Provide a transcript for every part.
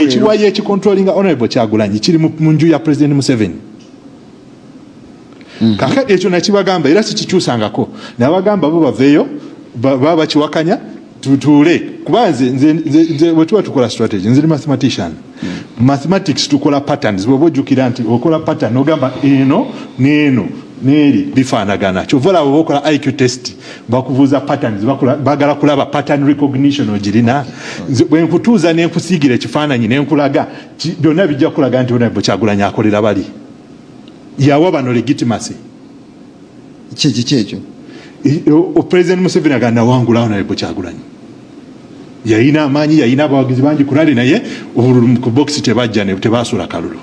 Ekiwaye ekikontrolinga Honorable Kyagulanyi kiri mu nju ya President Museveni. Kaka ekyo nakibagamba era sikikyusangako. Nabagamba bo baveeyo baba bakiwakanya tutuule kubanze nze wetuwa tukola strategy nze mathematician. Mathematics tukola patterns bwo bojukira nti okola pattern ogamba eno neno neri bifaanagana kyovola okola IQ test bakuvuza patterns bagala kulaba pattern recognition ogirina bwe nkutuuza ne nkusiigira ekifaananyi ne nkulaga byonna bijja kulaga nti Honorable Kyagulanyi akolera bali yawa bano legitimacy kyekyo o President Museveni aganda wangula Honorable Kyagulanyi yayina amaanyi yayina abawagizi bangi kulali naye obululu ku box tebajja ne tebasula kalulu.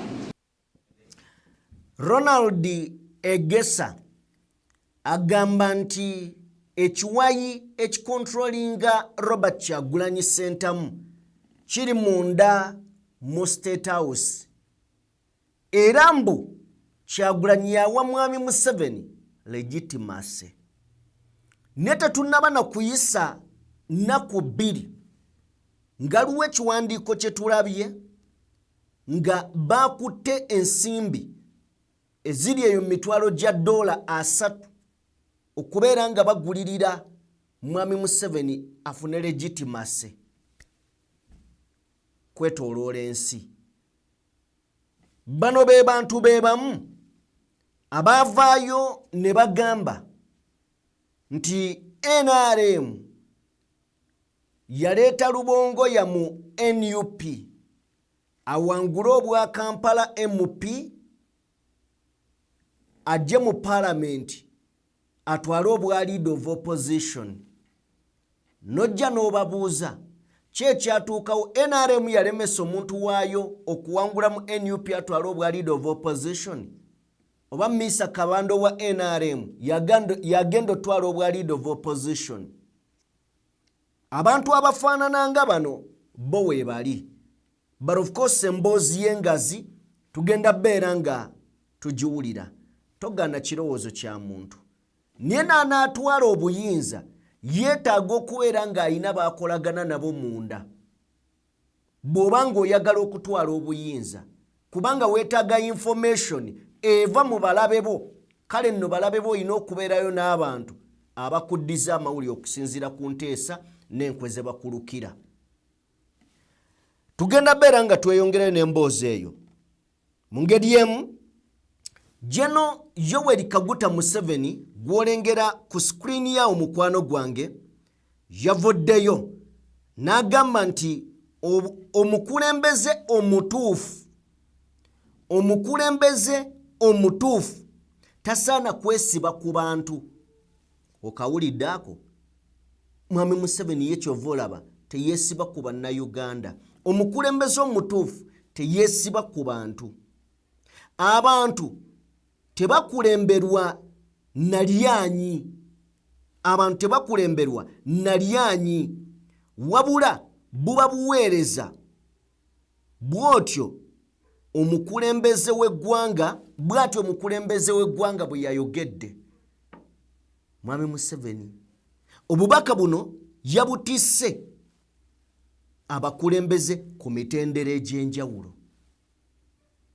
Ronald Egesa agamba nti ekiwayi ekikontrolinga Robert Kyagulanyi Ssentamu kiri munda mu State House era mbu Kyagulanyi yawa Mwami Museveni legitimacy. Ne tetunnaba na kuyisa nnaku bbiri ngaliwo ekiwandiiko kye tulabye nga bakutte ensimbi eziri eyo mitwalo gya $3 okubeera nga bagulirira Mwami Museveni afune legitimacy kwetooloola ensi. Bano be bantu be bamu abaavaayo ne bagamba nti NRM yaleeta Lubongo ya mu NUP awangule obwa Kampala MP ajje mu parliament atwale obwa leader of opposition. Nojja n'obabuuza kyekyatuukawo NRM yalemesa omuntu waayo okuwangula mu NUP atwale obwa leader of opposition oba Misa Kabando wa NRM yagenda otwala obwa leader of opposition. Abantu abafaanana nga bano bo weebali. But of course emboozi y'engazi tugenda beera nga tugiwulira. Togana kirowoozo kya muntu. Naye n'anaatwala obuyinza yeetaaga okubeera ng'ayina baakolagana nabo munda. Bw'oba ng'oyagala okutwala obuyinza kubanga weetaaga information eva mu balabe bo, kale nno balabe bo olina okubeerayo n'abantu abakuddiza amawulire okusinziira ku nteesa n'enkwe ze bakulukira. Tugenda beera nga tweyongere n'emboozi eyo. Mu ngeri emu, General Yoweri Kaguta Museveni gw'olengera ku screen yawo mukwano gwange yavuddeyo n'agamba nti omukulembeze omutuufu tasaana kwesiba ku bantu. Okawulidde ako? Mwami Museveni ye kyova olaba teyeesiba ku bannayuganda. Omukulembeze omutuufu teyeesiba ku bantu. Abantu tebakulemberwa nalyanyi. Abantu tebakulemberwa nalyanyi. Wabula buba buweereza bw'otyo omukulembeze w'eggwanga bw'atyo omukulembeze w'eggwanga bwe yayogedde. Mwami Museveni obubaka buno yabutisse abakulembeze ku mitendera egy'enjawulo.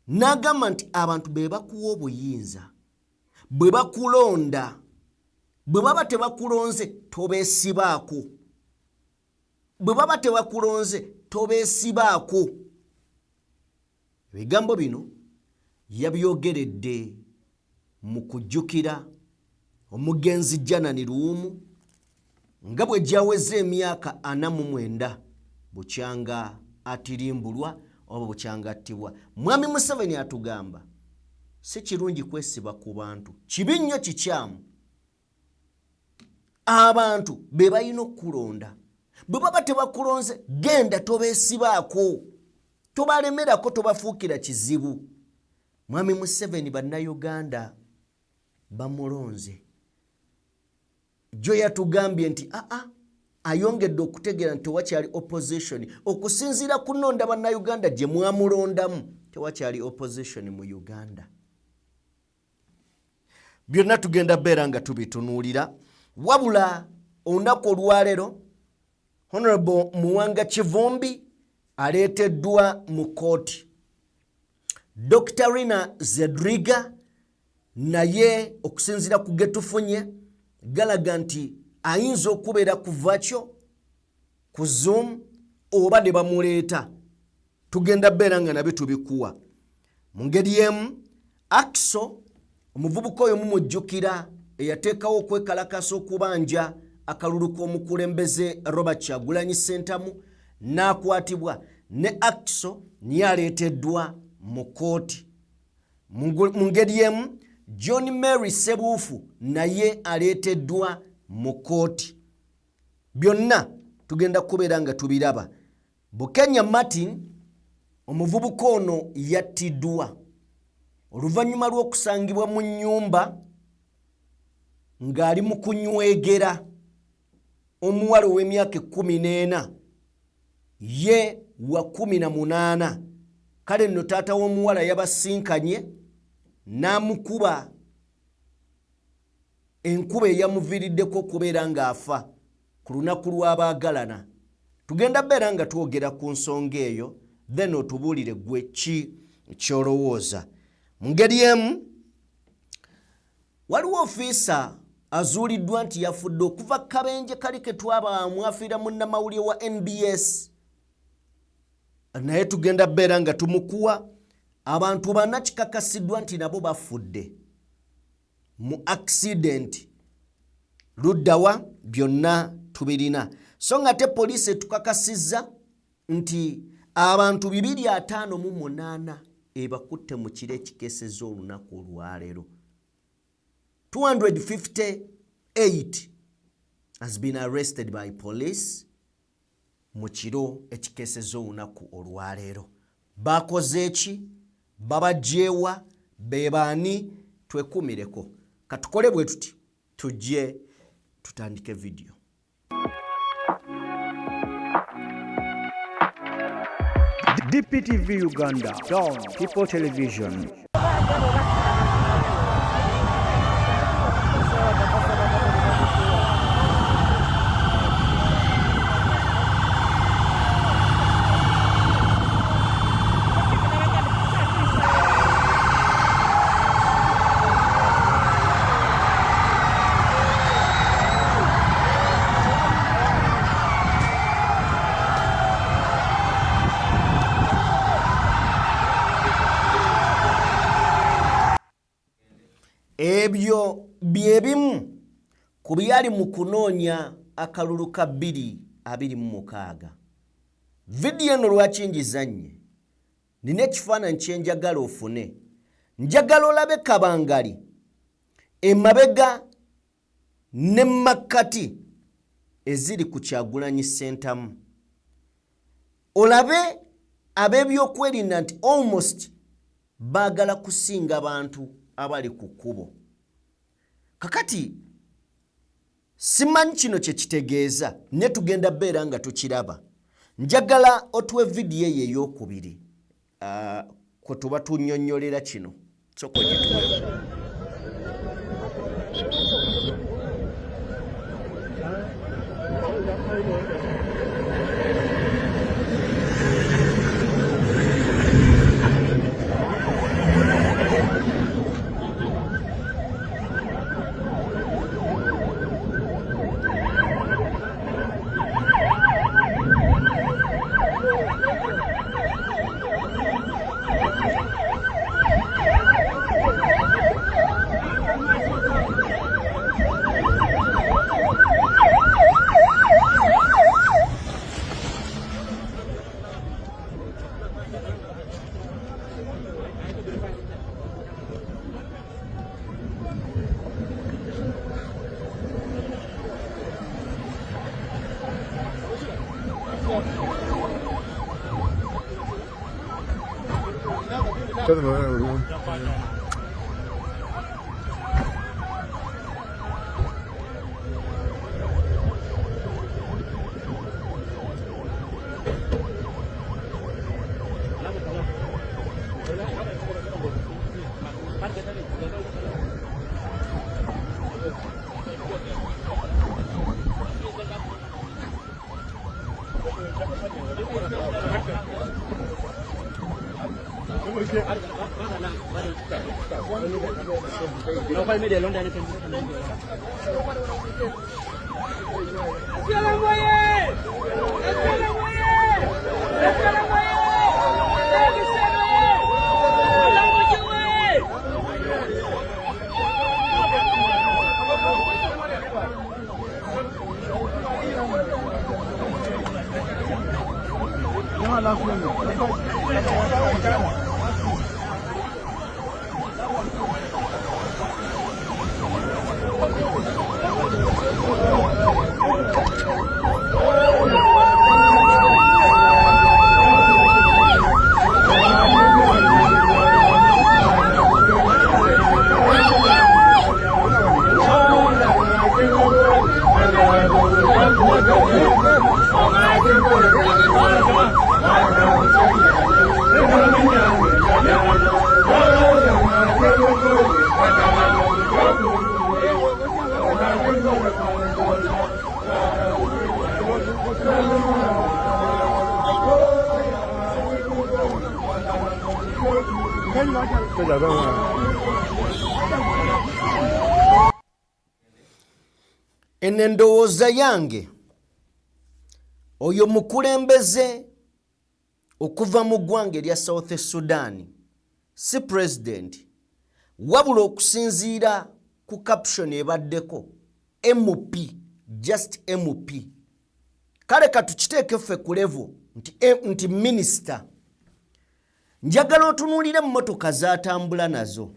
N'agamba nti abantu be bakuwa obuyinza, bwe bakulonda, bwe baba tebakulonze tobeesibaako. Bwe baba tebakulonze tobeesibaako. Ebigambo bino yabyogeredde mu kujjukira omugenzi Janani Luwumu nga bwe gyaweze emyaka 49 bukyanga atirimbulwa oba bukyanga attibwa. Mwami Museveni atugamba si kirungi kwesiba ku bantu, kibi nnyo kikyamu. Abantu be balina okukulonda, bwe baba tebakulonze genda tobeesibaako, tobalemerako, tobafuukira kizibu. Mwami Museveni bannayuganda bamulonze. Jo yatugambye nti ayongedde okutegeera nti tewakyali opposition. Okusinziira ku nnonda bannayuganda gye mwamulondamu tewakyali opposition mu Uganda. Byonna tugenda beera nga tubitunuulira. Wabula olunaku olwaleero Honorable Muwanga Kivumbi aleeteddwa mu kooti. Dr. Rina Zedriga naye okusinziira ku getufunye galaga nti ayinza okubeera ku virtual, ku Zoom oba ne bamuleeta. Tugenda beera nga nabyo tubikuwa. Mu ngeri yemu, Akso omuvubuka oyo mumujjukira eyateekawo okwekalakasa okubanja akalulu k'omukulembeze Robert Kyagulanyi Ssentamu n'akwatibwa, ne Akso niye aleeteddwa mu kooti. Mu ngeri yemu, John Mary Sebuufu naye aleeteddwa mu kooti. Byonna tugenda kubeera nga tubiraba. Bukenya Martin omuvubuka ono yattiddwa oluvannyuma lw'okusangibwa mu nnyumba ng'ali mu kunywegera omuwala ow'emyaka 14 ye wa 18. Kale nno taata w'omuwala yabasinkanye n'amukuba enkuba eyamuviiriddeko okubeera ng'afa ku lunaku lw'abaagalana. Tugenda beera nga twogera ku nsonga eyo, then otubuulire gwe ki ky'olowooza. Mu ngeri emu, waliwo ofiisa azuuliddwa nti yafudde okuva kabenje kali ke twaba mwafiira munnamawulire wa NBS. Naye tugenda beera nga tumukuwa. Abantu 4 kikakasiddwa nti nabo bafudde mu accident. Luddawa byonna tubirina. So nga te poliisi etukakasizza nti abantu 258 ebakutte mu kiro ekikesezza olunaku olwaleero. 258 has been arrested by police mu kiro ekikesezza olunaku olwaleero. Bakoze eki? Babagyewa? Bebaani? Twekumireko. Katukole bwe tuti tujje tutandike video. DPTV Uganda, Dawn People Television. Ebyo byebimu ku byali mu kunoonya akalulu ka 2026. Vidiyo eno lwaki ngizannye? Nina ekifaananyi kye njagala ofune. Njagala olabe Kabangali emabega ne makkati eziri ku Kyagulanyi Ssentamu. Olabe ab'ebyokwerinda nti almost baagala kusinga bantu abali ku kkubo. Kakati simanyi kino kye kitegeeza, ne tugenda beera nga tukiraba. Njagala otuwe vidiyo eyo ey'okubiri kwe tuba tunnyonnyolera kino. Soko gituwe. Eno endowooza yange oyo mukulembeze okuva mu ggwanga erya South Sudan si president wabula okusinziira ku caption ebaddeko MP, just MP. Kale katukiteeke ffe ku level nti minister. Njagala otunuulire emmotoka zatambula nazo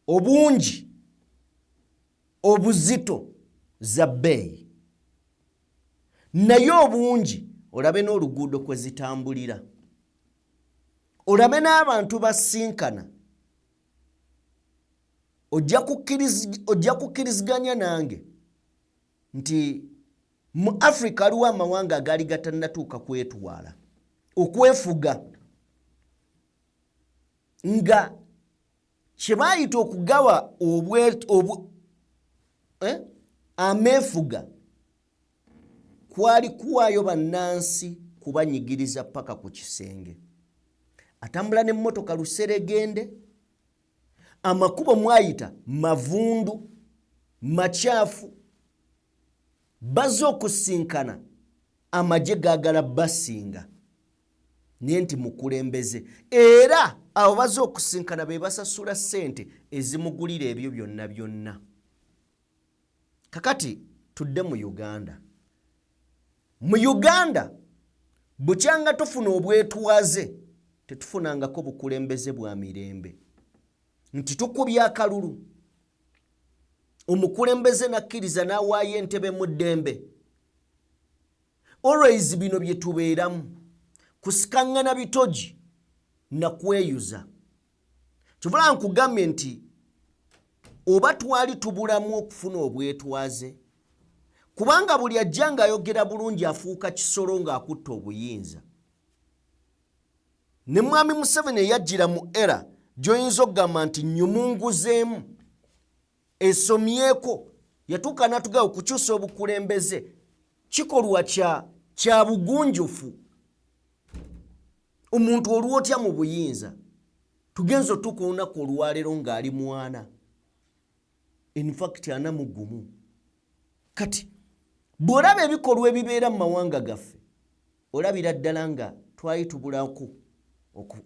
obungi obuzito za bbeeyi naye obungi olabe n'oluguudo kwe zitambulira olabe n'abantu basinkana ojja kukkiriziganya nange nti mu Africa aliwo amawanga agaali gatannatuuka kwetwala okwefuga nga kyebaayita okugawa ameefuga kwali kuwaayo bannansi kubanyigiriza paka ku kisenge. Atambula n'emmotoka luseregende, amakubo mwayita mavundu makyafu, bazze okusinkana amagye gaagala basinga naye nti mukulembeze era abo bazze okusinkana be basasula ssente ezimugulira ebyo byonna byonna. Kakati tudde mu Uganda. Mu Uganda bukyanga tufuna obwetwaze tetufunangako bukulembeze bwa mirembe nti tukubya akalulu omukulembeze nakkiriza n'awaayo entebe mu ddembe. Always bino bye tubeeramu kusikangana bitogi na kweyuza. Kivula nkugambye nti oba twali tubulamu okufuna obwetwaze kubanga buli ajja ng'ayogera bulungi afuuka kisolo ng'akutta obuyinza. Ne Mwami Museveni eyajjira mu era gy'oyinza okugamba nti nnyumunguzeemu esomyeko yatuuka n'atugamba okukyusa obukulembeze kikolwa kya bugunjufu. Omuntu olwotya mu buyinza tugenza otuuka olunaku olwaleero ng'ali mwana. In fact ana mugumu. Kati bw'olaba ebikolwa ebibeera mu mawanga gaffe olabira ddala nga twali tubulako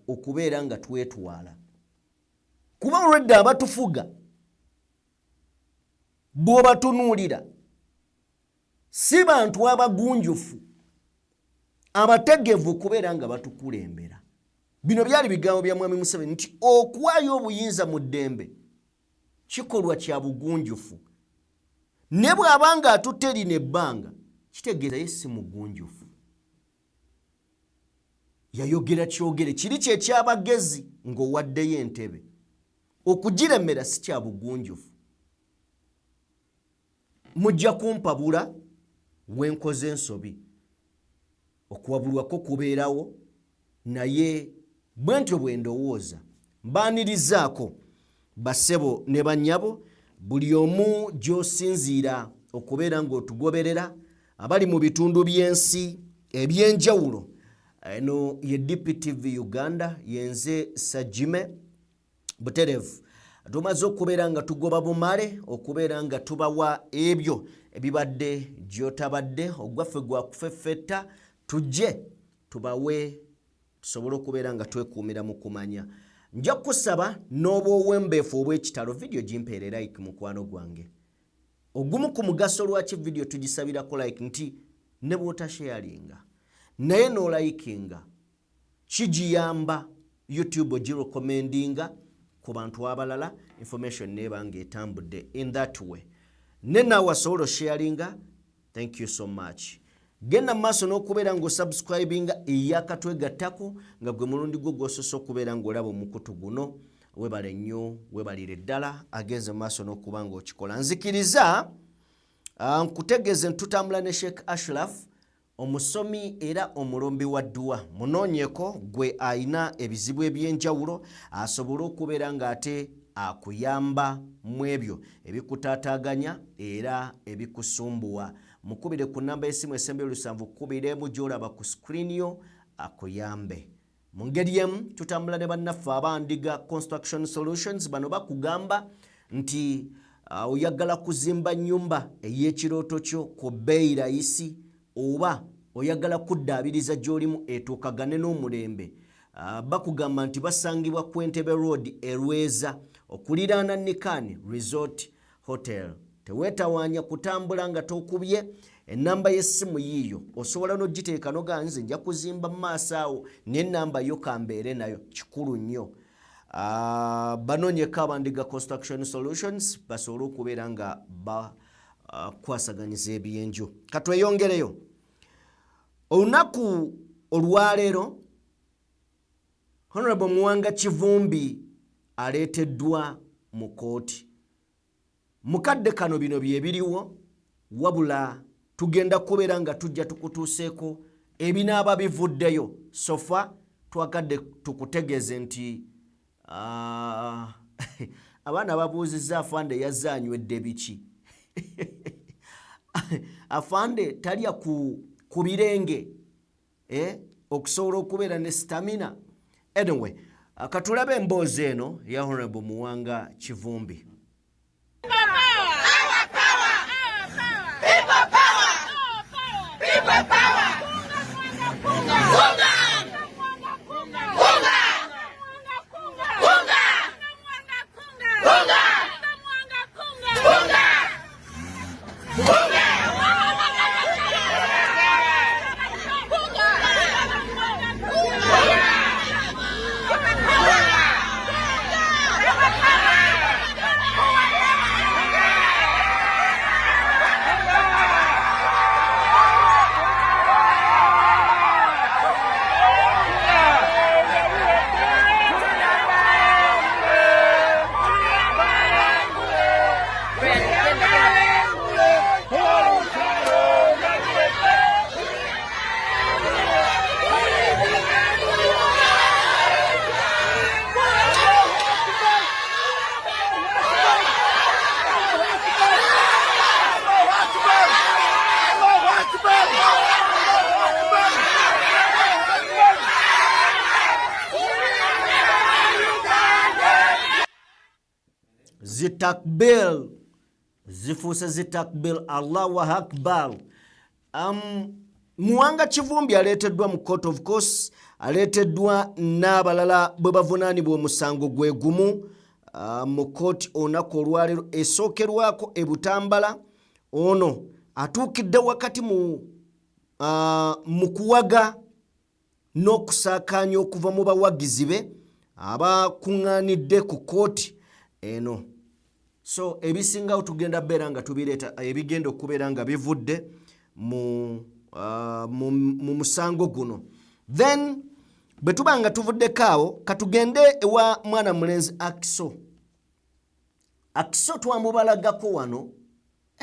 okubeera nga twetwala. Kuba olwedda abatufuga bw'obatunuulira si bantu abagunjufu abategevu okubeera nga batukulembera. Bino byali bigambo bya Mwami Museveni nti okuwaayo obuyinza mu ddembe kikolwa kya bugunjufu. Ne bw'abanga atutte lino ebbanga kitegeeza ye si mugunjufu. Yayogera kyogere kiri kye ky'abagezi ng'owaddeyo entebe. Okugiremera si kya bugunjufu. Mujja kumpabula wenkoze ensobi. Okuwabulwako kubeerawo naye bwentyo bwe ndowooza mbaanirizaako bassebo ne bannyabo buli omu gy'osinziira okubeera ng'otugoberera abali mu bitundu by'ensi eby'enjawulo eno ye DPTV Uganda yenze Sajime Buterevu. Tumaze okubeera nga tugoba bumale okubeera nga tubawa ebyo ebibadde gyotabadde ogwaffe gwa kufeffetta tujje tubawe tusobole okubeera nga twekuumira mu kumanya. Nja kusaba n'oba owembeefu obw'ekitalo video gimpeere like mukwano gwange. Ogumu ku mugaso lwaki video tugisabirako like nti ne bw'otasharinga naye n'olikinga kigiyamba YouTube ogirecommendinga ku bantu abalala information neba ng'etambudde in that way. Ne naawe asobola sharinga, thank you so much. Genda maaso n'okubeera ng'osubscribinga eyakatwegattako nga gwe mulundi gwo gw'osoose okubeera ng'olaba omukutu guno. Webale nnyo, webalire ddala agenze maaso n'okuba ng'okikola. Nzikiriza nkutegeeze ntutambula ne Sheikh Ashraf omusomi era omulombi wa dduwa. Munoonyeko gwe ayina ebizibu eby'enjawulo asobole okubeera ng'ate akuyamba mu ebyo ebikutaataaganya era ebikusumbuwa. Mukubire ku namba y'essimu esembe 7 gy'olaba ku screen yo akuyambe. Mu ngeri emu tutambula ne bannaffe abandiga Construction Solutions. Bano bakugamba nti oyagala kuzimba nnyumba ey'ekirooto kyo ku bbeeyi rayisi oba oyagala kuddaabiriza gy'olimu etuukagane n'omulembe. Bakugamba nti basangibwa ku Entebbe Road Erweza okuliraana Nikani Resort Hotel. Teweetawaanya kutambula nga tokubye enamba y'essimu yiyo. Osobola n'ogiteeka noga nze nja kuzimba mu maaso awo n'ennamba yo kambeere nayo kikulu nnyo. Banoonyeko abandiga Construction Solutions basobole okubeera nga bakwasaganyiza ebyenju. Katweyongereyo. Olunaku olwaleero Honorable Muwanga Kivumbi aleeteddwa mu kooti. Mukadde kano bino bye biriwo wabula tugenda kubeera nga tujja tukutuuseeko ebinaaba bivuddeyo. Sofa twakadde tukutegeeze nti abaana babuuzizza afande yazze anywedde biki. Afande talya ku birenge okusobola okubeera ne stamina. Anyway, katulabe emboozi eno ya Honorable Muwanga Kivumbi. Zitakbir zifuuse zitakbir. Allahu akbar. Muwanga Kivumbi aleeteddwa mu court of course, aleeteddwa n'abalala bwe bavunaanibwa omusango gwe gumu mu kooti olunaku olwaleero. Esookerwako e Butambala ono atuukidde wakati mu kuwaga n'okusaakaanya okuva mu bawagizi be abakuŋŋaanidde ku kooti eno. So ebisingawo tugenda beera nga tubireeta ebigenda okubeera nga bivudde mu musango guno. Then bwe tuba nga tuvuddeko awo katugende ewa mwana mulenzi Akiso. Akiso twamubalagako wano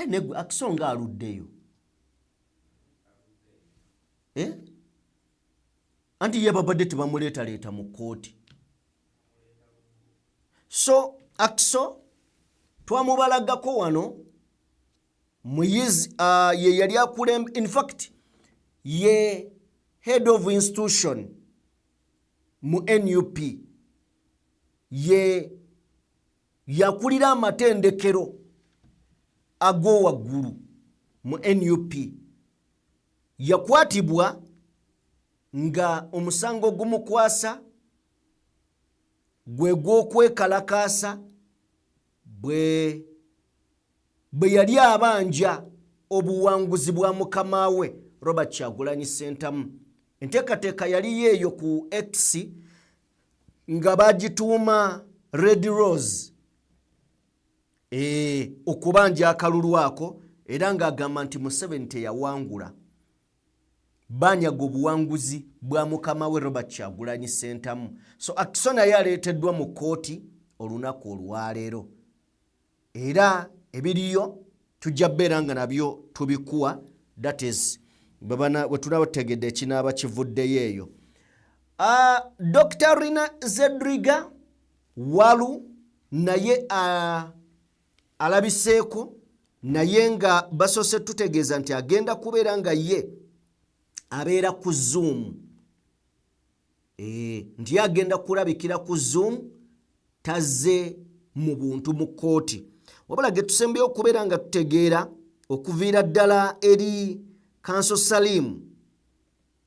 negwe Akiso nga aluddeyo anti ye babadde tebamuleetaleeta mu kooti. So Akiso twamubalagako wano muyizi ye yali akulembe, in fact ye head of institution mu NUP ye yakulira amatendekero ago waggulu mu NUP yakwatibwa nga omusango gumukwasa gwe gw'okwekalakaasa bwe yali abanja obuwanguzi bwa mukama we Robert Kyagulanyi Ssentamu. Enteekateeka yali yeeyo ku X nga bagituuma Red Rose okubanja akalulu ako, era ng'agamba nti Museveni teyawangula. Banyaga obuwanguzi bwa mukama we Robert Kyagulanyi Ssentamu. So Ackson naye aleeteddwa mu kkooti olunaku olwaleero, era ebiriyo tujja beera nga nabyo tubikuwa, that is bwe tunabategedde ekinaaba kivuddeyo eyo. Dr. Rina Zedriga Walu naye alabiseeko, naye nga basoose tutegeeza nti agenda kubeera nga ye abeera ku Zoom. Nti agenda kulabikira ku Zoom, tazze mu buntu mu kkooti. Wabula ge tusembeyo okubeera nga tutegeera okuviira ddala eri Kanso Salim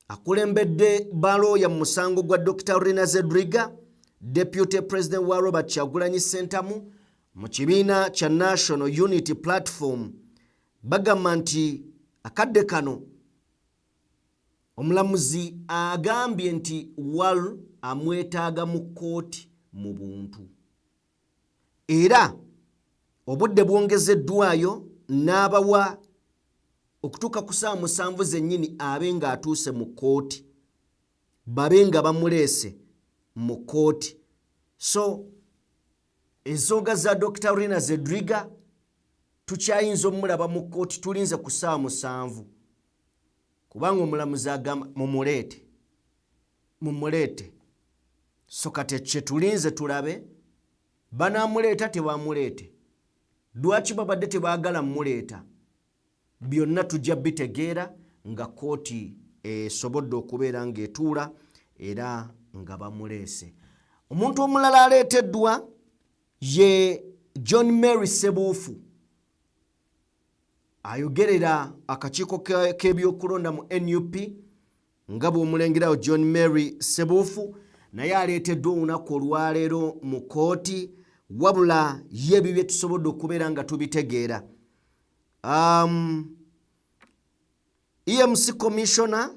akulembedde balooya mu musango gwa Dr. Rina Zedriga, Deputy President wa Robert Kyagulanyi Ssentamu mu kibiina kya National Unity Platform, bagamba nti akadde kano omulamuzi agambye nti Walu amwetaaga mu kkooti mu buntu, era obudde bwongezeddwayo n'abawa okutuuka ku ssaawa 7 zennyini abe ng'atuuse mu kkooti, babe nga bamuleese mu kkooti. So ensonga za Dr. Rina Zedriga tukyayinza omulaba mu kkooti, tulinze ku ssaawa 7 kubanga omulamuzi agamba mumuleete. So kati kye tulinze tulabe banaamuleeta tebamuleete, lwaki babadde tebaagala mmuleeta, byonna tujja bitegeera nga kkooti esobodde okubeera ng'etuula era nga bamuleese. Omuntu omulala aleeteddwa ye John Mary Ssebuufu, ayogerera akakiiko k'ebyokulonda mu NUP nga bw'omulengerawo. John Mary Ssebuufu naye aleeteddwa olunaku olwaleero mu kkooti, wabula ye ebyo bye tusobodde okubeera nga tubitegeera. EMC Commissioner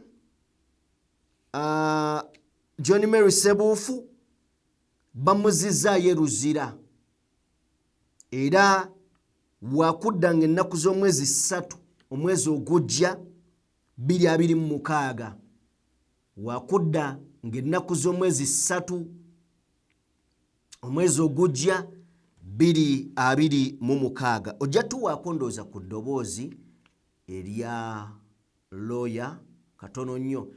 John Mary Ssebuufu bamuzizaayo eruzira, era wakudda nga ennaku z'omwezi 3 omwezi ogujja 2026, wakudda nga ennaku z'omwezi 3 omwezi ogujja 2026. Ojja tuwaako ndooza ku ddoboozi erya lawyer katono nnyo.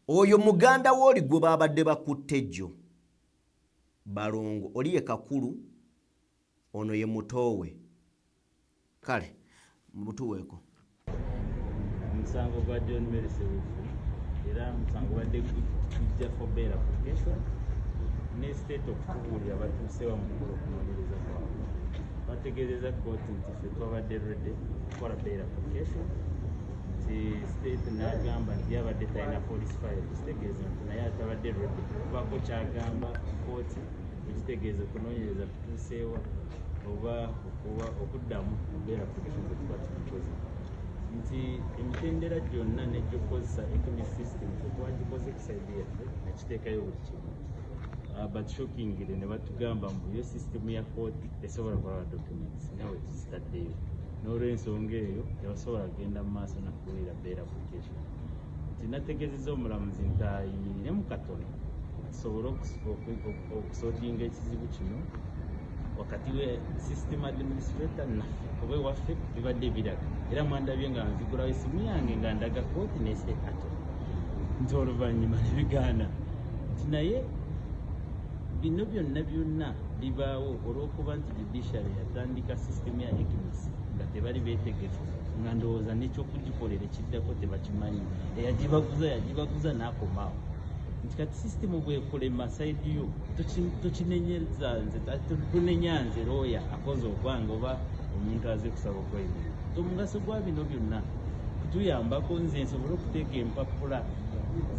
Oyo muganda w'oli gwe babadde bakutte jjo Balongo, oli ye Kakulu, ono ye mutoowe. Kale mutuweeko omusango gwa John Mary Ssebuufu, era omusango badde kujja for bail application ne state of kubuulira batuusewa mu mukolo okunoonyereza kwabwe. Bategeezeza kkooti nti ffe twabadde ready okukola bail application, nti state n'agamba nti yabadde talina police file, kitegeeza nti naye atabadde ready okubaako kyagamba kkooti ekitegeeza okunoonyereza kutuuseewa oba okuddamu bail application ze tuba tubikoze. Nti emitendera gyonna negyokozesa economic system twagikoze kusaidia yaffe nekiteekayo buli kimu. But shockingly ne batugamba mbu yo system ya court esobola kulaba documents nawe tuzitaddeyo, n'olw'ensonga eyo tebasobola kugenda mu maaso nakubuulira bail application. Nti nategeezezza omulamuzi nti ayimirire mu katono tusobole okusootinga ekizibu kino wakati we system administrator naffe oba ewaffe bibadde biraga, era mwandabye nga nzigulawo essimu yange nga ndaga kooti n'estate attorney, nti oluvannyuma ne bigaana. Nti naye bino byonna bibaawo olw'okuba nti judiciary yatandika system ya ECMIS nga tebali beetegefu nga ndowooza n'ekyokugikolera ekiddako tebakimanyi. Yagibaguza n'akomawo nti kati sisitemu bwekolema sayidi yo tokinenyeza nze tunenya nze looya akoze okwange oba omuntu aze kusaba okwemerera. Omugaso gwa bino byonna kutuyambako nze nsobole okuteeka empapula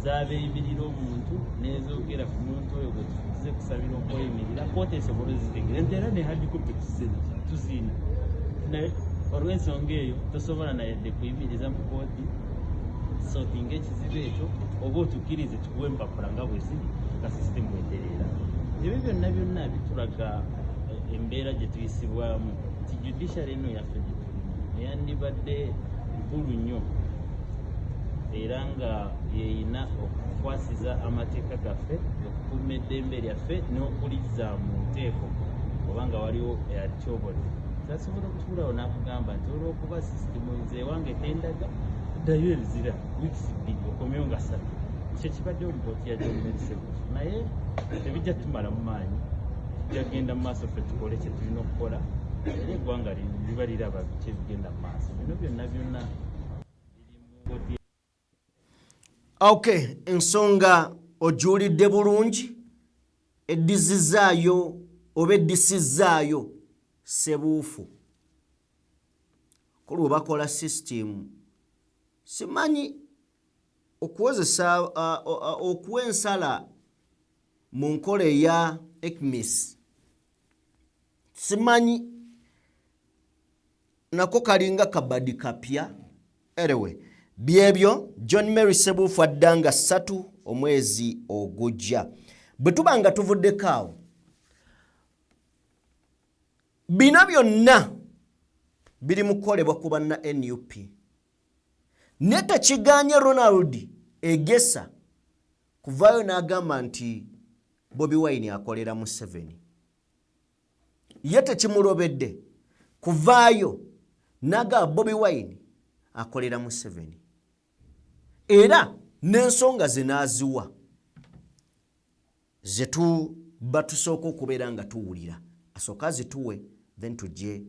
z'abeeyimirira omuntu n'ezoogera ku muntu oyo gwe tuze kusabira okweyimirira kooti esobole ozitegera nti era ne hadikopi tuziina naye olw'ensonga eyo tosobola nayadde kuyimiriza mu kooti sotinga ekizibu ekyo oba otukkirize tukuwa empapula nga bwe ziri nga sisitemu etereera. Ebyo byonna byonna bitulaga embeera gye tuyisibwamu nti judiciary eno yaffe gye tulimu eyandibadde nkulu nnyo era nga yeeyina okukwasiza amateeka gaffe okukuuma eddembe lyaffe n'okulizza mu nteeko oba nga waliwo yatyobodde tasobola okutuulawo n'akugamba nti olw'okuba sisitemu nze ewange tendaga ddayo ebizira wiikisi bbiri okomyewo nga 3 ekyo kibaddewo lipooti ya John Merisebus naye tebijja tumala mu maanyi tujja genda mu maaso ffe tukole kye tulina okukola era eggwanga liba liraba biki ebigenda mu maaso bino byonna byonna biri mu Okay, ensonga ojuulidde bulungi eddizizaayo oba eddisizaayo sebuufu kulwo bakola sisitemu simanyi okuwozesa okuwa ensala mu nkola eya ECMIS simanyi nako kalinga kabadi kapya anyway byebyo John Mary Sebuufu addanga 3 omwezi ogujja bwe tuba nga tuvuddeko awo bino byonna biri mu kukolebwa ku banna NUP ne tekiganye Ronald Egesa kuvaayo n'agamba nti Bobi Wine akolera Museveni ye tekimulobedde kuvaayo n'agamba Bobi Wine akolera Museveni era n'ensonga zinaaziwa zetu batusooka okubeera nga tuwulira asooka zituwe then tujje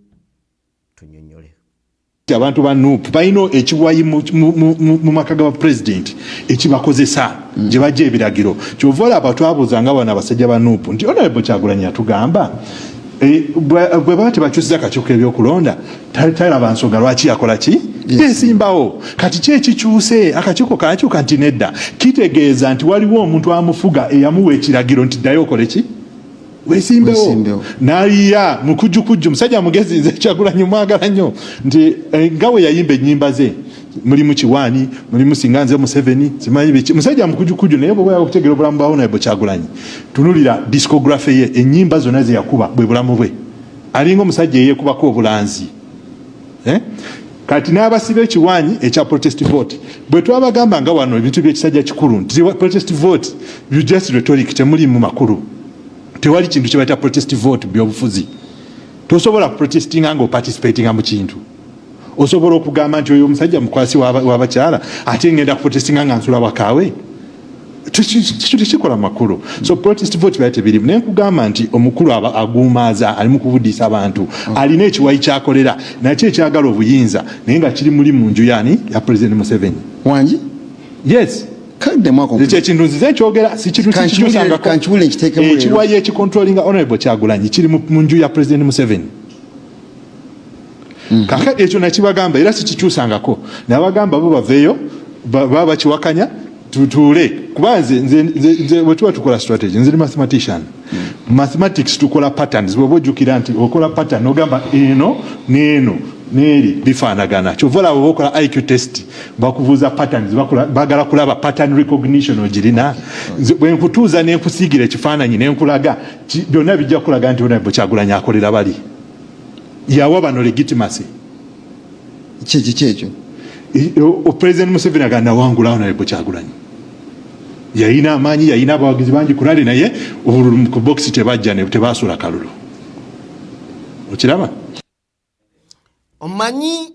tunyonyole. Abantu ba NUP balina ekiwayi mu maka ga president ekibakozesa gye bajja ebiragiro kyovola abatwabuuza nga bano abasajja ba NUP nti Honorable Kyagulanyi atugamba bwe baba tebakyusiza kakiiko ebyokulonda talaba nsonga lwaki yakola ki esimbawo kati ki ekikyuse akakiiko kanakyuka nti nedda kitegeeza nti waliwo omuntu amufuga eyamuwa ekiragiro nti ddayo okole ki wesimbewo nayiya mukujjukujju musajja mugezi nze Kyagulanyi mwagala nnyo nti nga we yayimba ennyimba ze mulimu Kiwaani mulimu Singa nze Museveni simanyi biki musajja mukujjukujju naye bwe okutegera obulamu bwawo naye Kyagulanyi tunulira discography ye ennyimba zonna ze yakuba bwe bulamu bwe alinga omusajja yeekubako obulanzi kati n'abasiba Ekiwaanyi ekya protest vote bwe twabagamba nga wano ebintu by'ekisajja kikulu nti protest vote you just rhetoric temuli mu makulu tewali kintu kye bayita protest vote byobufuzi tosobola protestinga nga participating mu kintu osobola okugamba nti oyo omusajja mukwasi w'abakyala ate ngenda kuprotestinga nga nsula wakaawe tekikola makulu so protest vote bayite birimu naye nkugamba nti omukulu aguumaaza ali mu kubuddisa abantu alina ekiwayi kyakolera nakyo ekyagala obuyinza naye nga kiri mu nju yani ya President Museveni wangi yes ekintu nzize nkyogera si kintu kikyusangako ekiwayi ekicontrollinga Honorable Kyagulanyi kiri mu nju ya President Museveni kaka ekyo nakibagamba era sikikyusangako nabagamba bo baveeyo baba bakiwakanya tutuule kuba nze bwe tuba tukola strategy nze mathematician mathematics tukola patterns bwe bojjukira nti okola pattern ogamba eno n'eno n'eri bifaanagana kyovola bwe bokola IQ test bakubuuza patterns bagala kulaba pattern recognition ogirina bwe nkutuuza ne nkusiigira ekifaananyi ne nkulaga byonna bijja kulaga nti Honorable Kyagulanyi akolera bali yawa bano legitimacy kyekyo President Museveni agenda wangula Honorable Kyagulanyi yayina amaanyi yayina abawagizi bangi kulali naye obululu ku box tebajja ne tebasula kalulu okiraba omanyi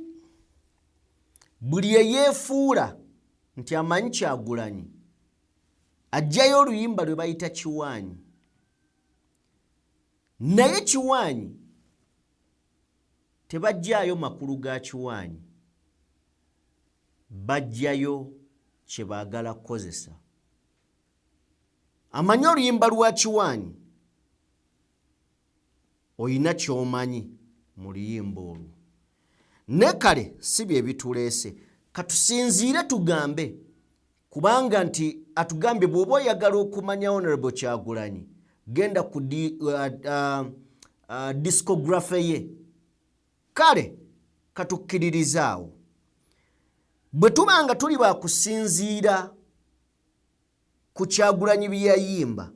buli eyeefuula nti amanyi Kyagulanyi ajjayo oluyimba lwe bayita Kiwaanyi naye Kiwaanyi tebajjaayo makulu ga Kiwaanyi bajjayo kye baagala kukozesa. Amanyi oluyimba lwa Kiwaanyi, oyina ky'omanyi mu luyimba olwo. Ne kale si bye bituleese, katusinziire tugambe, kubanga nti atugambye bw'oba oyagala okumanya Honorable Kyagulanyi, genda ku discography ye. Kale katukkiririzaawo. Bwe tubanga tuli bakusinziira ku Kyagulanyi bye yayimba,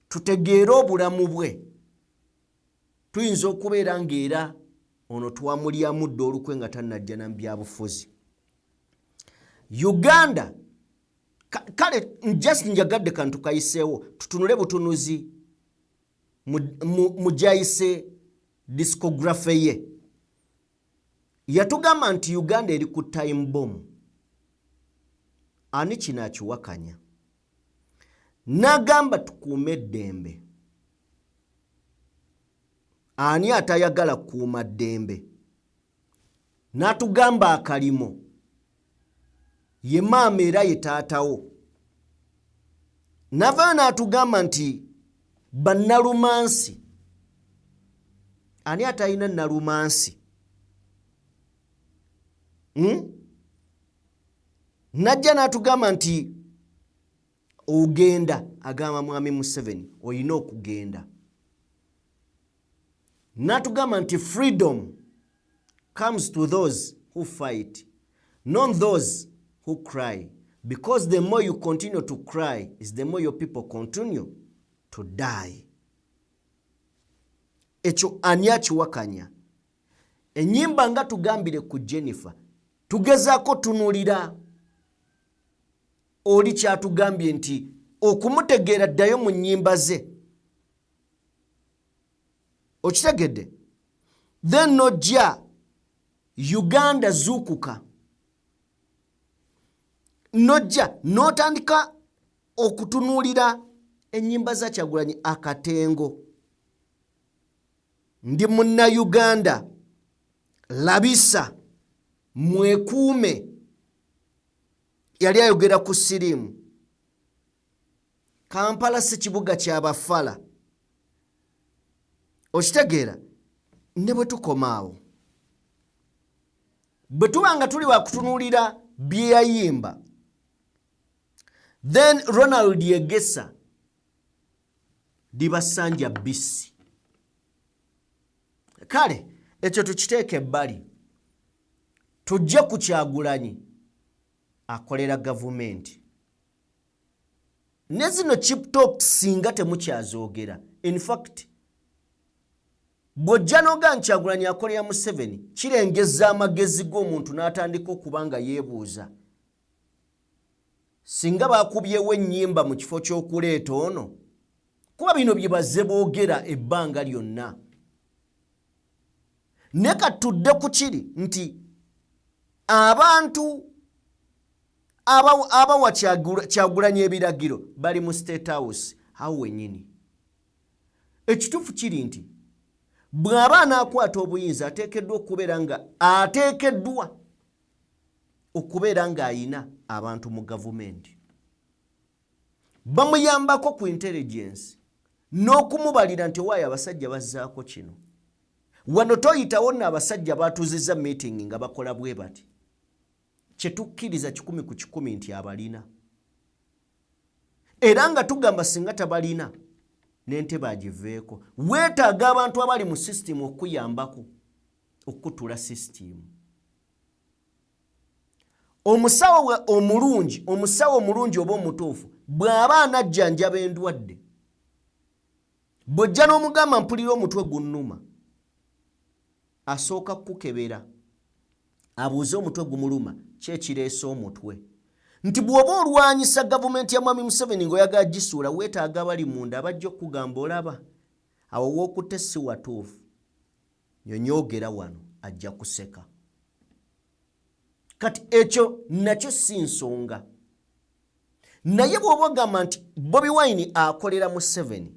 tutegeere obulamu bwe, tuyinza okubeera ng'era ono twamulya muddo olukwe nga tannajja na byabufuzi. Uganda, kale just njagadde kantu kayiseewo, tutunule butunuzi mu gyayise discography ye. Yatugamba nti Uganda eri ku time bomb. Ani kino akiwakanya? N'agamba tukuume eddembe. Ani atayagala kuuma ddembe? N'atugamba akalimo. Ye maama era ye taatawo. N'avaayo n'atugamba nti bannalumansi. Ani atalina nalumansi? Najja n'atugamba nti ogenda, agamba Mwami Museveni, oyina okugenda. N'atugamba nti freedom comes to those who fight, not those who cry, because the more you continue to cry is the more your people continue to die. Ekyo ani akiwakanya? Ennyimba nga tugambire ku Jennifer, tugezaako tunulira oli kyatugambye nti okumutegeera ddayo mu nnyimba ze. Okitegedde? Then nojja Uganda zuukuka. Nojja n'otandika okutunuulira ennyimba za Kyagulanyi akatengo. Ndi Munnayuganda, labisa, mwekuume. Yali ayogera ku siriimu. Kampala si kibuga ky'abafala. Okitegeera? Ne bwe tukoma awo, bwe tuba nga tuli bakutunuulira bye yayimba, then Ronald Yegesa libasanja bisi. Kale ekyo tukiteeke ebbali, tujje ku Kyagulanyi akolera gavumenti. Ne zino cheap talks singa temukyazoogera. In fact, bw'ojja n'ogamba Kyagulanyi akolera Museveni, kirengezza amagezi g'omuntu n'atandika okuba nga yeebuuza, singa baakubyewo ennyimba mu kifo ky'okuleeta ono, kuba bino bye bazze boogera ebbanga lyonna. Ne katudde ku kiri nti abantu abawa Kyagulanyi ebiragiro bali mu State House awo wennyini. Ekituufu kiri nti bw'aba anaakwata obuyinza ateekeddwa okubeera ng'ayina abantu mu gavumenti. Bamuyambako ku intelligence n'okumubalira nti waayo abasajja bazzaako kino. Wano toyitawo nno abasajja baatuzizza meeting nga bakola bwe bati. Kye tukkiriza 100 ku 100 nti abalina. Era nga tugamba singa tabalina n'entebe agiveeko. Weetaaga abantu abali mu system okuyambako okutula system. Omusawo omulungi oba omutuufu bw'aba anajjanjaba endwadde, bw'ojja n'omugamba mpulira omutwe gunnuma, asooka kukebera abuuze omutwe gumuluma ki ekireese omutwe. Nti bw'oba olwanyisa gavumenti ya Mwami Museveni ng'oyagala gisuula, weetaaga abali munda abajja okugamba olaba awo w'okutte si watuufu, nyonyoogera wano, ajja kuseka. Kati ekyo nakyo si nsonga. Naye bw'oba ogamba nti Bobi Wine akolera Museveni,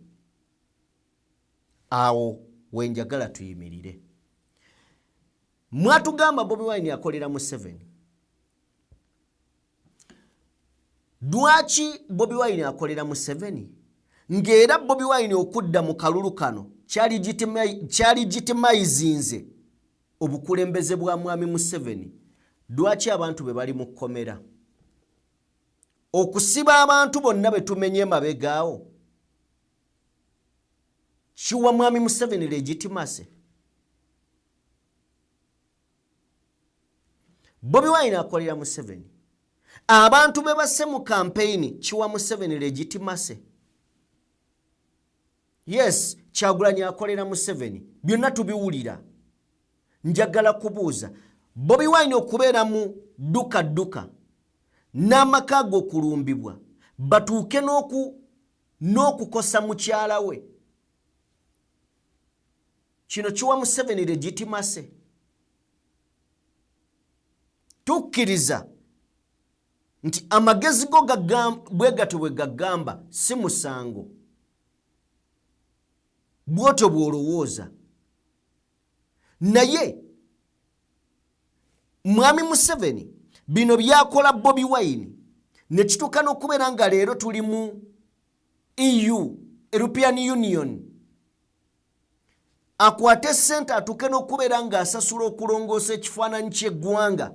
awo wenjagala tuyimirire. Mwatugamba Bobi Wine akolera Museveni. Lwaki Bobi Wine akolera Museveni? Ng'era Bobi Wine okudda mu kalulu kano kyali gitimizinze obukulembeze bwa mwami Museveni. Lwaki abantu be bali mu kkomera? Okusiba abantu bonna betumenye mabegaawo kiwa mwami Museveni legitimase. Bobi Wine akolera Museveni. Abantu be basse mu campaign kiwa Museveni legitimase. Yes, Kyagulanyi akolera Museveni. Byonna tubiwulira. Njagala kubuuza Bobi Wine okubeera mu duka n'amaka go okulumbibwa batuuke n'okukosa mukyala we. Kino kiwa Museveni legitimase. Tukkiriza nti amagezi go bwe gatyo bwe gagamba si musango. Bwotyo bw'olowooza. Naye mwami Museveni bino byakola Bobi Wine ne kituuka n'okubeera nga leero tuli mu EU, European Union. Akwate ssente atuuke n'okubeera ng'asasula okulongoosa ekifaananyi ky'eggwanga.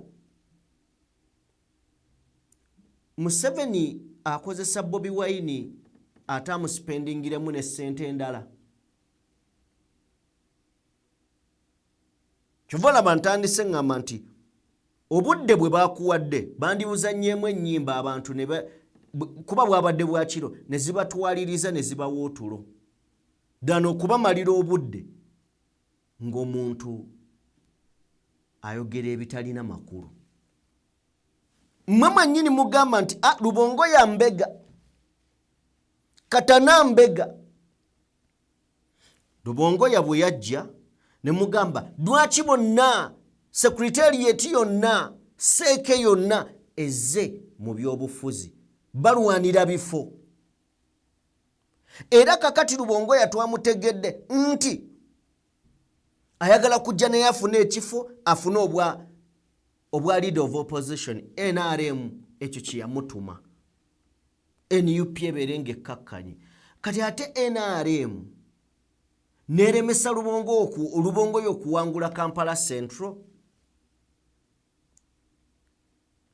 Museveni akozesa Bobi Wine ate amuspendingiremu ne ssente endala. Kyova olaba ntandise ngamba nti obudde bwe bakuwadde bandibuzannyeemu ennyimba abantu kuba bwabadde bwa kiro ne zibatwaliriza ne zibawa otulo. Ddala okubamalira obudde ng'omuntu ayogera ebitalina makulu. Mmwe mwennyini mugamba nti Lubongo ya mbega, Katana mbega. Lubongo ya bwe yajja ne mugamba lwaki bonna Secretariat yonna seeke yonna ezze mu by'obufuzi balwanira bifo. Era kakati Lubongo yatwamutegedde nti ayagala kujja naye afune ekifo, afune obwa leader of opposition. NRM ekyo kyeyamutuma, NUP ebeere ng'ekkakkanye. Kati ate NRM neremesa Lubongo yo okuwangula Kampala Central.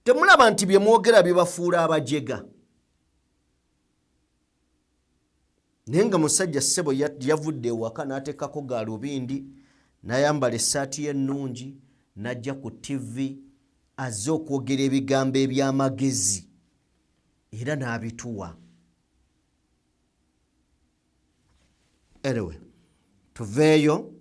Temulaba nti bye mwogera bibafuula abajega. Naye nga musajja ssebo yavudde ewaka n'ateekako gaalubindi n'ayambala essaati y'ennungi n'ajja ku TV azze okwogera ebigambo eby'amagezi era n'abituwa. Anyway, tuveeyo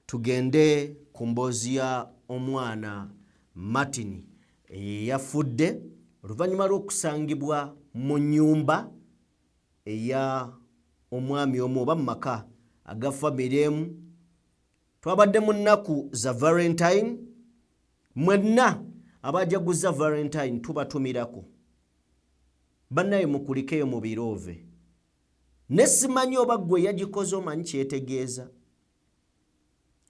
tugende ku mboozi ya omwana Martin eyafudde oluvannyuma lw'okusangibwa mu nnyumba eya omwami omu oba mu maka aga famire emu. Twabadde mu nnaku za Valentine. Mwenna abajaguza Valentine tubatumirako. Bannaye mukulikeyo mu birove. Ne simanyi oba ggwe yagikoze omanyi kyetegeeza.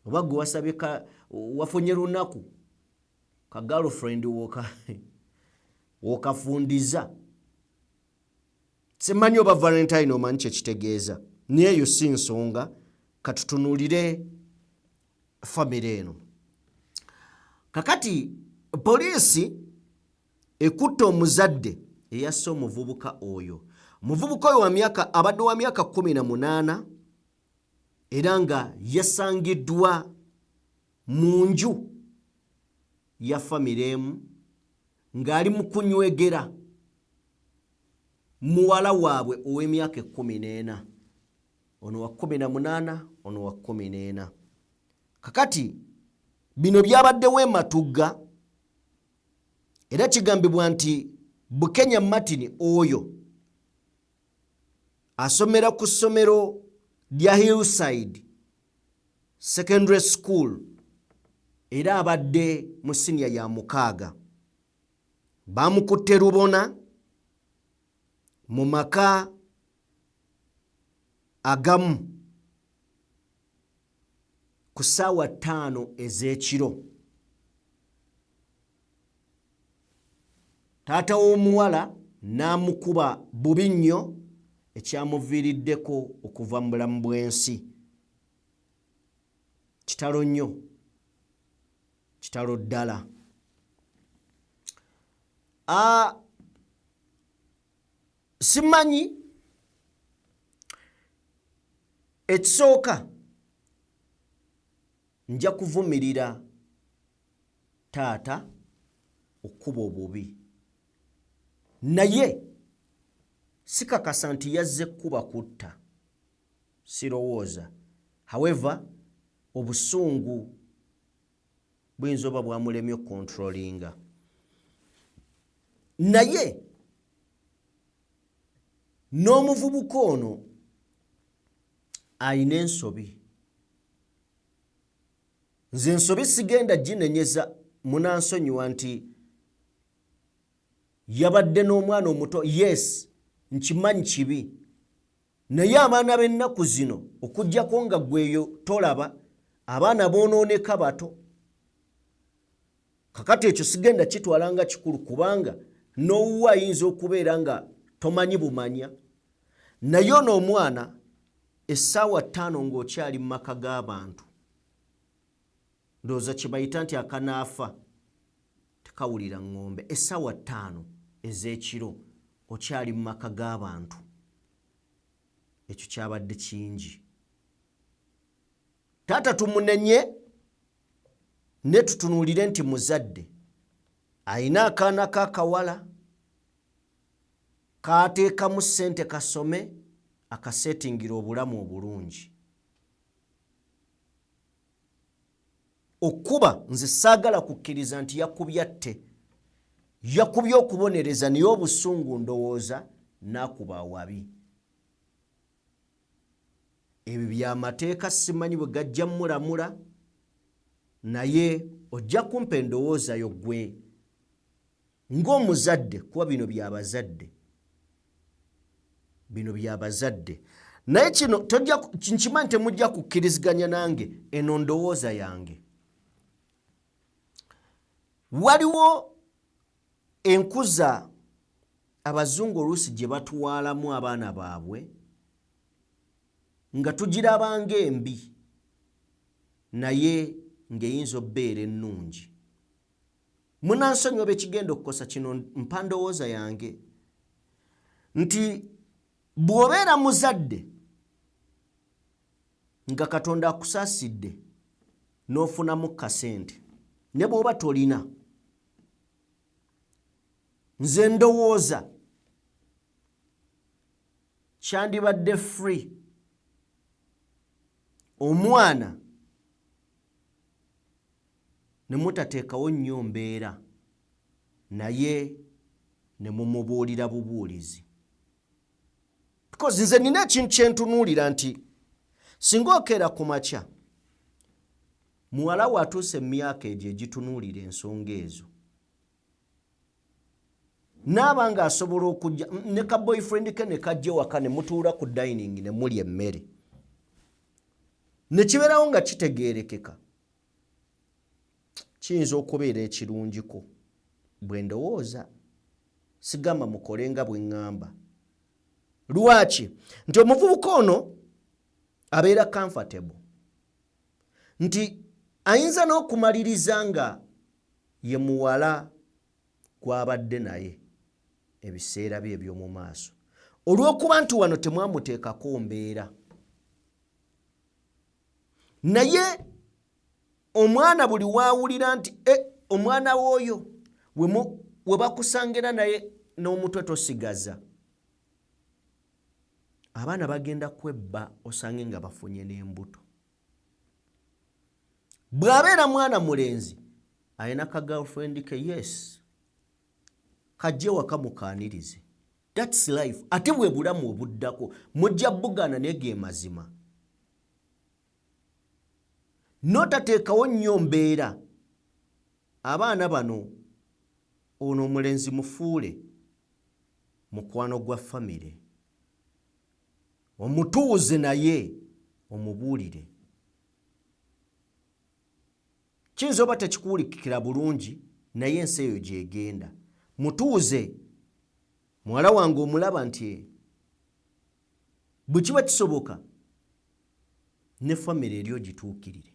Oba ggwe wasabye wafunye lunaku ka girlfriend wokafundiza. Simanyi oba Valentine omanyi kyekitegeeza. Naye eyo si nsonga, katutunuulire famire eno. Kakati poliisi ekutte omuzadde eyasse omuvubuka oyo. Omuvubuka oyo abadde wa myaka 18 era nga yasangiddwa mu nju ya famire emu ng'ali mu kunywegera muwala waabwe ow'emyaka 14. Ono wa 18, ono wa 14. Kakati bino byabaddewo ematugga era kigambibwa nti Bukenya Martin oyo asomera ku ssomero lya Hillside Secondary School era abadde mu senior ya 6. Bamukutte Rubona mu maka agamu ku ssaawa 5 ez'ekiro. Taata w'omuwala n'amukuba bubi nnyo ekyamuviiriddeko okuva mu bulamu bw'ensi. Kitalo nnyo, kitalo ddala. Simanyi ekisooka nja kuvumirira taata okuba obubi, naye sikakasa nti yazze kuba kutta, sirowooza. However, obusungu buyinza oba bwamulemye okontrolinga, naye n'omuvubuka ono ayina ensobi. Nze ensobi sigenda ginenyeza, munansonyiwa nti yabadde n'omwana omuto. Yes, nkimanyi kibi, naye abaana b'ennaku zino okuggyako nga gweyo tolaba, abaana boonooneka bato. Kakati ekyo sigenda kitwala nga kikulu, kubanga n'owuwa ayinza okubeera nga tomanyi bumanya, naye ono omwana essaawa 5 ng'okyali mu maka g'abantu, ndowooza kye bayita nti akanaafa tekawulira ng'ombe. Essaawa 5 ez'ekiro okyali mu maka g'abantu, ekyo kyabadde kingi. Taata tumunenye ne tutunuulire nti muzadde ayina akaana k'akawala kaateekamu ssente kasome, akasetingira obulamu obulungi. Okuba nze saagala kukkiriza nti yakubya tte, yakubye okubonereza, naye obusungu ndowooza n'akuba awabi. Ebyo by'amateeka simanyi bwe gajja mulamula, naye ojja kumpa endowooza yo ggwe ng'omuzadde, kuba bino by'abazadde, bino by'abazadde. Naye kino nkimanyi temujja kukkiriziganya nange, eno ndowooza yange. Waliwo enkuza abazungu oluusi gye batwalamu abaana baabwe nga tugiraba ng'embi, naye ng'eyinza obbeera ennungi. Munansonyiwa bekigenda okukosa kino, mpa ndowooza yange nti bw'obeera muzadde nga Katonda akusaasidde n'ofunamu kasente, ne bw'oba tolina, nze ndowooza kyandibadde free omwana ne mutateekawo nnyo mbeera, naye ne mumubuulira bubuulizi. Because nze nina ekintu kye ntunuulira nti singa okeera ku makya, muwala we atuuse mu myaka egyo egitunuulira ensonga ezo, naaba nga asobola okujja ne ka boyfriend ke ne kajja waka ne mutuula ku dining ne mulya emmere, ne kibeerawo nga kitegeerekeka, kiyinza okubeera ekirungiko. Bwe ndowooza, sigamba mukole nga bwe ŋŋamba. Lwaki? Nti omuvubuka ono abeera comfortable, nti ayinza n'okumaliriza nga ye muwala gw'abadde naye ebiseera bye eby'omu maaso, olw'okuba nti wano temwamuteekako mbeera. Naye omwana buli waawulira nti omwana w'oyo we bakusangira naye n'omutwe tosigaza, abaana bagenda kwebba osange nga bafunye n'embuto. Bw'abeera mwana mulenzi ayina ka girlfriend ke, yes, kajje waka mukaanirize, that's life. Ate bwe bulamu obuddako, mujja bugana naye ge mazima. N'otateekawo nnyo mbeera. Abaana bano ono omulenzi mufuule mukwano gwa famire, omutuuze naye omubuulire. Kiyinza oba tekikuwulikikira bulungi, naye ensi eyo gyegenda. Mutuuze muwala wange omulaba nti bwe kiba kisoboka ne famire eri ogituukirire.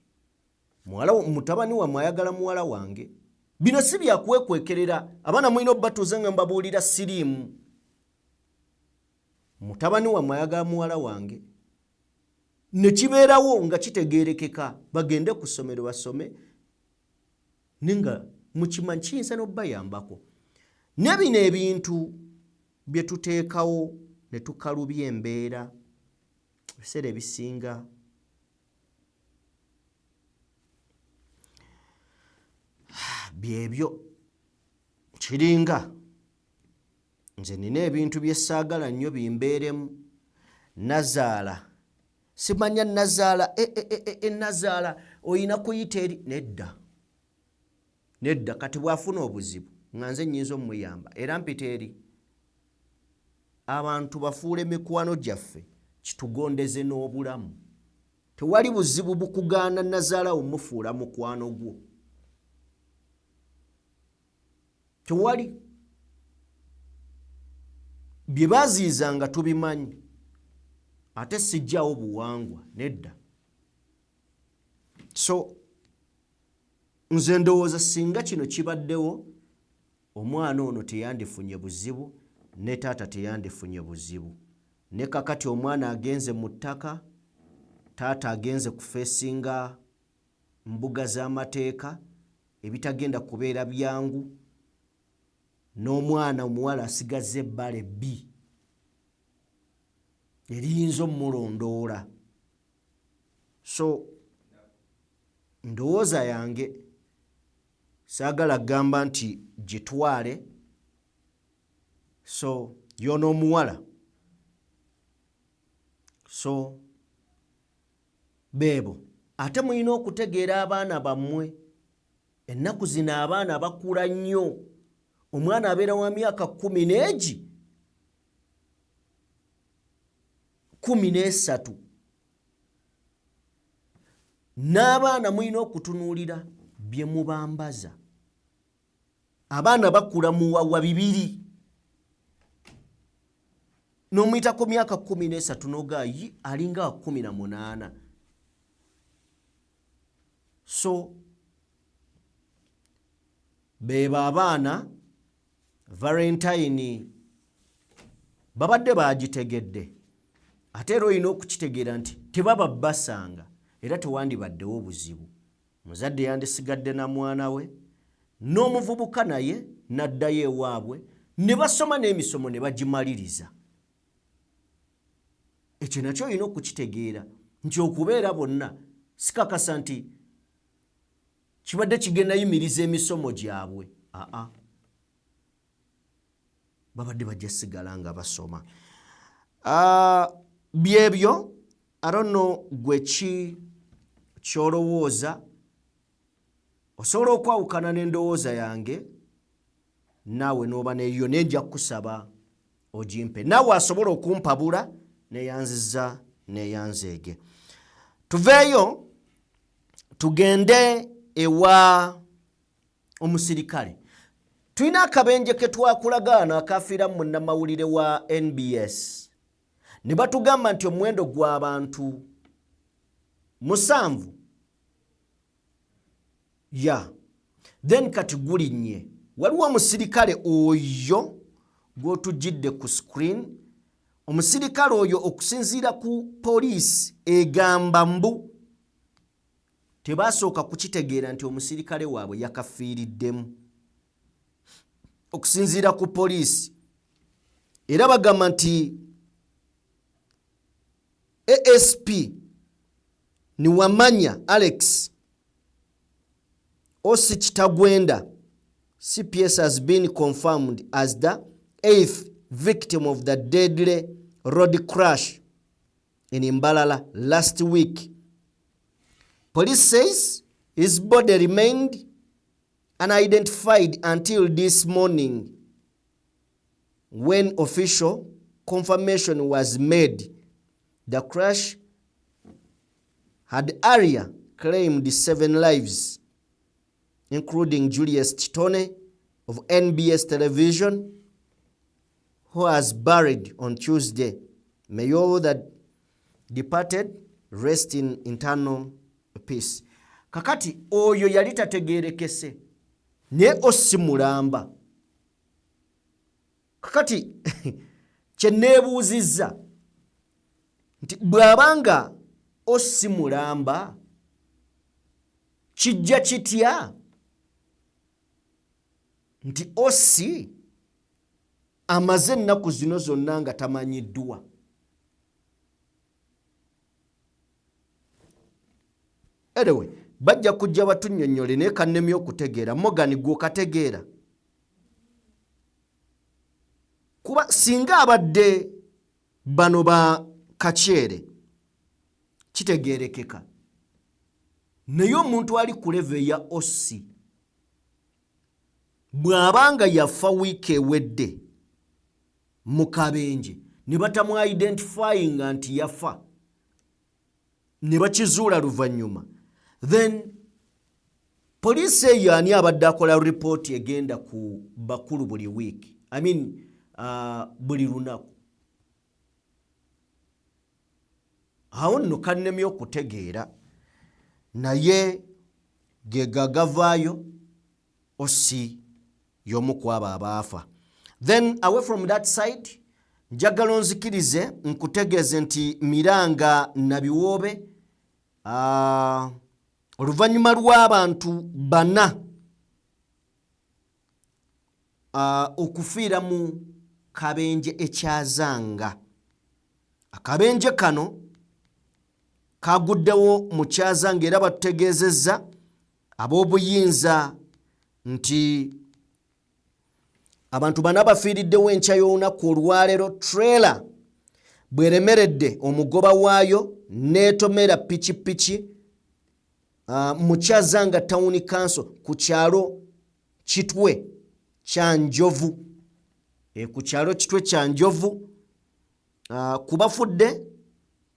Mutabani wammwe ayagala muwala wange, bino si byakwekwekerera. Abaana mulina obbatuuza nga mbabuulira siriimu. Mutabani wammwe ayagala muwala wange, ne kibeerawo nga kitegeerekeka bagende ku ssomero basome, nenga mukimanyi kiyinza n'obbayambako. Ne bino ebintu bye tuteekawo ne tukalubya embeera ebiseera ebisinga byebyo kiringa nze nina ebintu bye ssaagala nnyo bimbeeremu. Nazaala simanya Nazaala Nazaala oyina kuyita eri nedda kati bw'afuna obuzibu nga nze nnyinza omuyamba era mpita eri abantu bafuule mikwano gyaffe kitugondeze n'obulamu. Tewali buzibu bukugaana Nazaala omufuula mukwano gwo, tewali. Bye baziizanga tubimanyi ate sijjawo buwangwa nedda. So nze ndowooza singa kino kibaddewo omwana ono teyandifunye buzibu ne taata teyandifunye buzibu. Ne kakati omwana agenze mu ttaka, taata agenze kufeesinga mbuga z'amateeka ebitagenda kubeera byangu, n'omwana omuwala asigaze ebbala ebbi eriyinza omulondoola. So ndowooza yange saagala kugamba nti gitwale. So y'onoomuwala. So beebo ate mulina okutegeera abaana bammwe. Ennaku zino abaana bakula nnyo. Omwana abeera wa myaka 10 n'egi 13. N'abaana mulina okutunuulira bye mubambaza. Abaana bakula mu wawa 2 n'omuyita ku myaka 13 n'ogaayi alinga wa 18. So beeba abaana Valentine babadde baagitegedde, ate era olina okukitegeera nti tebaba basanga era tewandibaddewo buzibu. Muzadde yandisigadde na mwana we n'omuvubuka naye n'addayo ewaabwe ne basoma n'emisomo ne bagimaliriza. Ekyo nakyo olina okukitegeera nti okubeera bonna sikakasa nti kibadde kigenda yimiriza emisomo gyabwe. Babadde bajja sigala nga basoma. Byebyo I don't know gwe ki kyolowooza. Osobola okwawukana n'endowooza yange naawe n'oba neyo nejja kusaba ogimpe. Naawe asobola okumpabula neyanziza neyanzeege. Tuveeyo tugende ewa omusirikale. Tulina akabenje ke twakulagaana akafiira mu nnamawulire wa NBS. Ne batugamba nti omuwendo gw'abantu 7 then kati gulinnye. Waliwo omusirikale oyo gw'otujjidde ku screen. Omusirikale oyo okusinziira ku poliisi egamba mbu tebasooka kukitegeera nti omusirikale waabwe yakafiiriddemu. Okusinziira ku poliisi era bagamba nti ASP Niwamanya Alex Osi Kitagwenda CPS has been confirmed as the 8th victim of the deadly road crash in Mbalala last week. Police says his body remained unidentified until this morning when official confirmation was made. The crash had earlier claimed 7 lives, including Julius Chitone of NBS Television, who was buried on Tuesday. May all that departed rest in eternal peace. Kakati oyo yali tategeerekese ne Ossi mulamba. Kakati kye neebuuzizza nti bw'abanga Ossi mulamba kijja kitya nti Ossi amaze ennaku zino zonna nga tamanyiddwa. Anyway, bajja kujja batunnyonnyole naye kannemye okutegeera. Morgan gwe okategeera. Kuba singa abadde bano ba Kakyere kitegeerekeka. Naye omuntu ali ku level ya Ossi bw'abanga yafa wiiki ewedde mu Kabenje ne batamu identifying nti yafa ne bakizuula luvannyuma, then poliisi eyo ani abadde akola ripooti egenda ku bakulu buli wiiki, buli lunaku. Awo nno kannemye okutegeera naye ge gagavaayo Ossi y'omu ku abo abaafa. Then away from that side, njagala onzikirize nkutegeeze nti Miranga Nabiwoobe oluvannyuma lw'abantu 4 okufiira mu kabenje ekyazanga. Akabenje kano kaguddewo mu kyazanga era batutegeezezza ab'obuyinza nti abantu 4 bafiiriddewo enkya y'olunaku olwaleero trailer bweremeredde omugoba waayo n'etomera pikipiki mu kyazanga town council ku kyalo Kitwe kya Njovu. Ku kyalo Kitwe kya Njovu kubafudde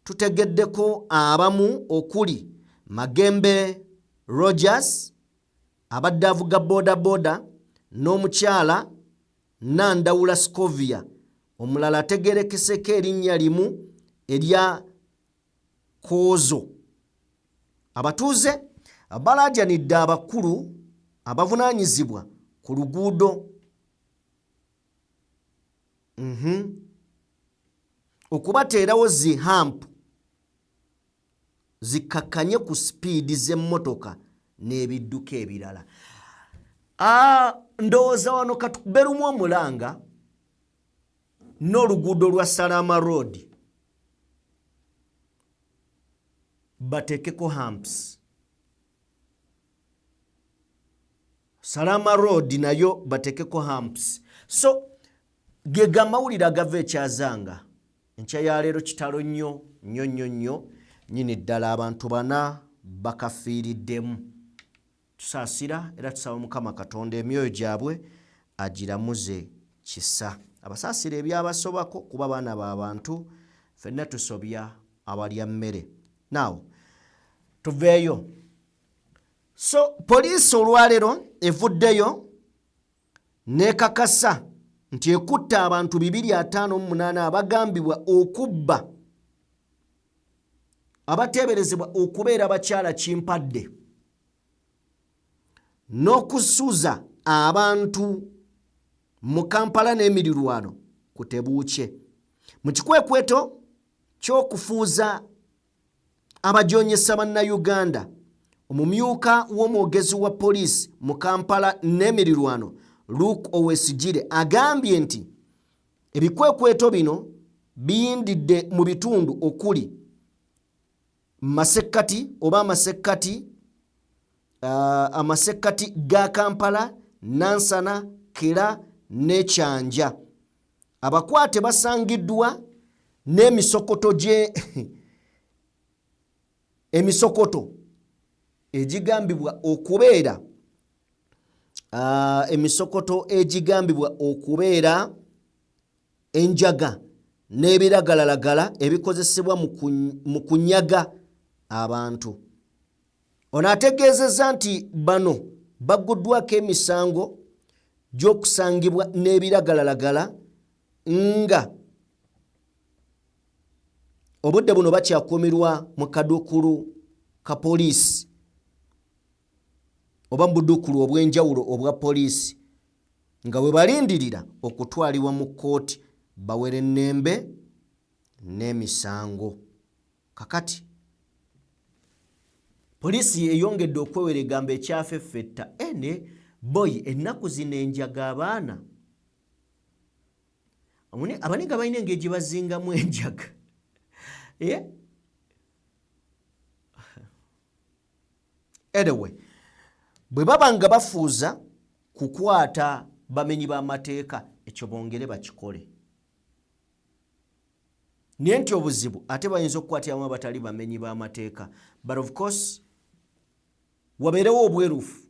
tutegeddeko abamu okuli Magembe Rogers abadde avuga boda n'omukyala Nandawula Scovia, omulala ategeerekeseko erinnya limu erya Koozo. Abatuuze balaajanidde abakulu abavunaanyizibwa ku luguudo okubateerawo zi hamp zikakkanye ku sipiidi z'emmotoka n'ebidduka ebirala. Ndowooza wano katuberumu omulanga n'oluguudo lwa Salama Road bateekeko hamps. Salama Road nayo bateekeko hamps. So ge gamawulire agava ekyazanga enkya ya leero kitalo nnyo nyini ddala abantu 4 bakafiiriddemu. Tusaasira era tusaba Mukama Katonda emyoyo gyabwe agiramuze kisa. Abasaasira ebyabasobako kuba baana b'abantu, ffenna tusobya abalya mmere. Now tuveeyo. So poliisi olwaleero evuddeyo n'ekakasa nti ekutte abantu 258 abagambibwa okubba abateeberezebwa okubeera bakyala kimpadde n'okusuuza abantu mu Kampala n'emirirwano ku Tebuukye mu kikwekweto ky'okufuuza abajoonyesa bannayuganda. Omumyuka w'omwogezi wa poliisi mu Kampala n'emirirwano Luke Owesigire agambye nti ebikwekweto bino biyindidde mu bitundu okuli Masekkati oba amasekkati ga Kampala, Nansana, Kira ne Kyanja. Abakwate basangiddwa n'emisokoto emisokoto egigambibwa okubeera enjaga n'ebiragalalagala ebikozesebwa mu kunyaga abantu. Ono ategeezezza nti bano bagguddwako emisango gy'okusangibwa n'ebiragalalagala nga obudde buno bakyakuumirwa mu kadukulu ka poliisi oba mu budukulu obw'enjawulo obwa poliisi nga we balindirira okutwalibwa mu kkooti bawere ennembe n'emisango. Kakati poliisi eyongedde okwewera egamba ekyafeffetta ene boy ennaku zino enjaga abaana abaninga balina engeri gye bazingamu enjaga. Anyway, bwe baba nga bafuuza kukwata bamenyi b'amateeka ekyo bongere bakikole. Naye nti obuzibu ate bayinza okukwatiramu abatali bamenyi b'amateeka. But of course wabeerewo obwerufu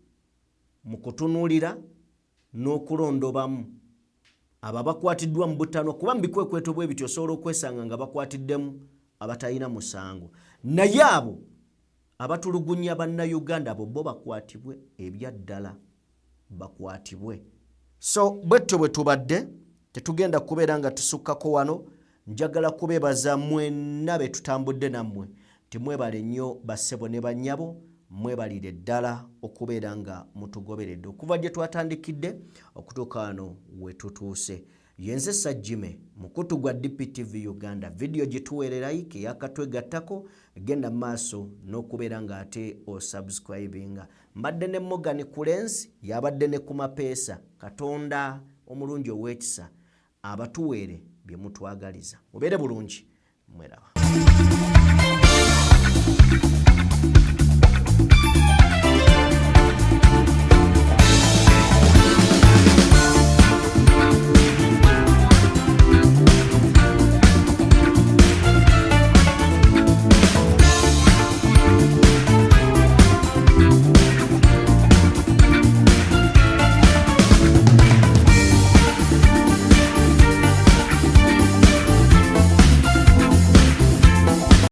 mu kutunuulira n'okulondobamu abo abakwatiddwa mu butanwa, kuba mu bikwekweto bwe bityo osobola okwesanga nga bakwatiddemu abatalina musango. Naye abo abatulugunya bannayuganda abo bo bakwatibwe ebyaddala bakwatibwe. So bwetto bwe tubadde tetugenda kubeera nga tusukkako wano. Njagala kubeebaza mwenna be tutambudde nammwe timwebale nnyo bassebo ne bannyabo, mwebalire ddala okubeera nga mutugoberedde okuva gye twatandikidde okutuuka wano we tutuuse. Yenze Sajjime mukutu gwa DPTV Uganda. Video gye tuweerera like yakatwegattako genda maaso n'okubeera nga ate osubscribinga. Mbadde ne Morgan Kulenzi yabadde ne ku mapeesa. Katonda omulungi ow'ekisa abatuweere bye mutwagaliza. Mubeere bulungi, mweraba.